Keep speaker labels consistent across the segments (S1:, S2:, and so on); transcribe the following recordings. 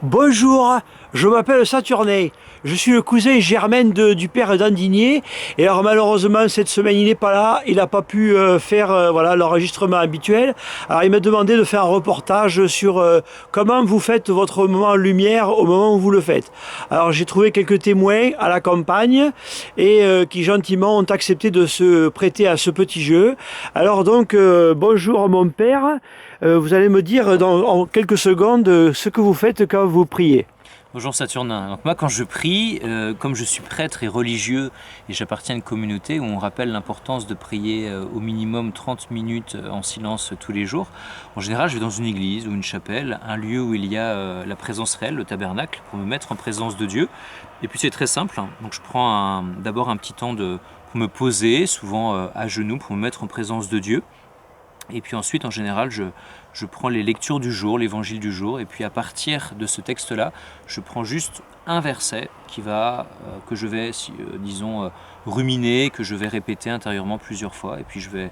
S1: Bonjour, je m'appelle Saturnin. Je suis le cousin germain du père d'Andigné. Et alors malheureusement cette semaine il n'est pas là, il n'a pas pu faire voilà, l'enregistrement habituel. Alors il m'a demandé de faire un reportage sur comment vous faites votre moment en lumière au moment où vous le faites. Alors j'ai trouvé quelques témoins à la campagne et qui gentiment ont accepté de se prêter à ce petit jeu. Alors donc bonjour mon père, vous allez me dire en quelques secondes ce que vous faites quand vous priez.
S2: Bonjour Saturnin. Donc moi quand je prie, comme je suis prêtre et religieux et j'appartiens à une communauté où on rappelle l'importance de prier au minimum 30 minutes en silence tous les jours, en général je vais dans une église ou une chapelle, un lieu où il y a la présence réelle, le tabernacle, pour me mettre en présence de Dieu. Et puis c'est très simple, hein. Donc je prends d'abord un petit temps pour me poser, souvent à genoux, pour me mettre en présence de Dieu. Et puis ensuite, en général, je prends les lectures du jour, l'évangile du jour, et puis à partir de ce texte-là, je prends juste un verset que je vais, disons, ruminer, que je vais répéter intérieurement plusieurs fois, et puis je vais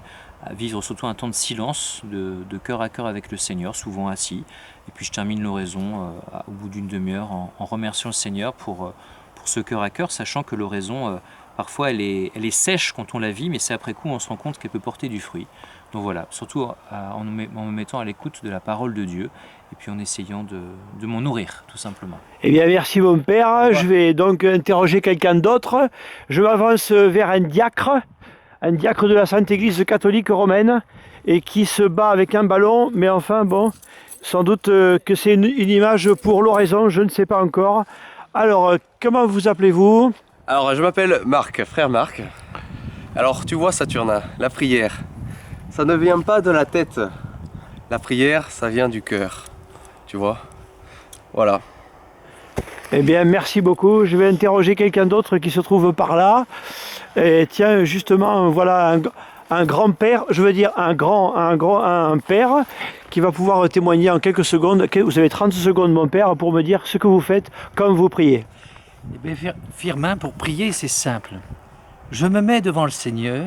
S2: vivre surtout un temps de silence, de cœur à cœur avec le Seigneur, souvent assis, et puis je termine l'oraison au bout d'une demi-heure en remerciant le Seigneur pour ce cœur à cœur, sachant que l'oraison, parfois elle est sèche quand on la vit, mais c'est après coup on se rend compte qu'elle peut porter du fruit. Donc voilà, surtout en me mettant à l'écoute de la parole de Dieu et puis en essayant de m'en nourrir, tout simplement.
S1: Eh bien, merci mon père. Je vais donc interroger quelqu'un d'autre. Je m'avance vers un diacre de la Sainte Église catholique romaine, et qui se bat avec un ballon. Mais enfin, bon, sans doute que c'est une image pour l'oraison, je ne sais pas encore. Alors, comment vous appelez-vous ?
S3: Alors, je m'appelle Marc, frère Marc. Alors, tu vois, Saturnin, la prière, ça ne vient pas de la tête. La prière, ça vient du cœur. Tu vois ? Voilà.
S1: Eh bien, merci beaucoup. Je vais interroger quelqu'un d'autre qui se trouve par là. Et tiens, justement, voilà un grand-père, je veux dire un père qui va pouvoir témoigner en quelques secondes. Vous avez 30 secondes, mon père, pour me dire ce que vous faites quand vous priez.
S4: Eh bien, Firmin, pour prier, c'est simple. Je me mets devant le Seigneur,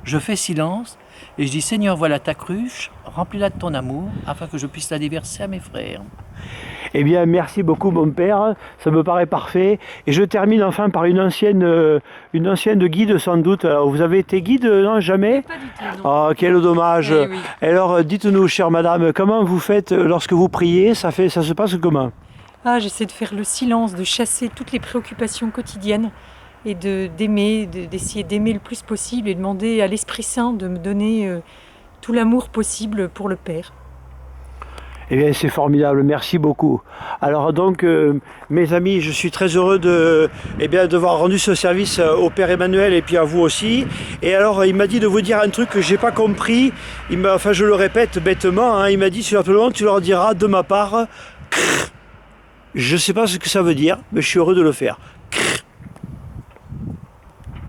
S4: je fais silence et je dis « Seigneur, voilà ta cruche, remplis-la de ton amour afin que je puisse la déverser à mes frères. »
S1: Eh bien, merci beaucoup, mon père. Ça me paraît parfait. Et je termine enfin par une ancienne guide, sans doute. Alors, vous avez été guide, non? Jamais?
S5: Pas du tout, non.
S1: Oh, quel dommage.
S5: Eh oui.
S1: Alors, dites-nous, chère madame, comment vous faites lorsque vous priez? Ça se passe comment?
S5: J'essaie de faire le silence, de chasser toutes les préoccupations quotidiennes et d'essayer d'aimer le plus possible et demander à l'Esprit Saint de me donner tout l'amour possible pour le Père.
S1: Eh bien, c'est formidable, merci beaucoup. Alors donc, mes amis, je suis très heureux d'avoir rendu ce service au Père Emmanuel et puis à vous aussi. Et alors, il m'a dit de vous dire un truc que j'ai pas compris. Je le répète bêtement, hein, il m'a dit simplement, tu leur diras de ma part, je sais pas ce que ça veut dire, mais je suis heureux de le faire.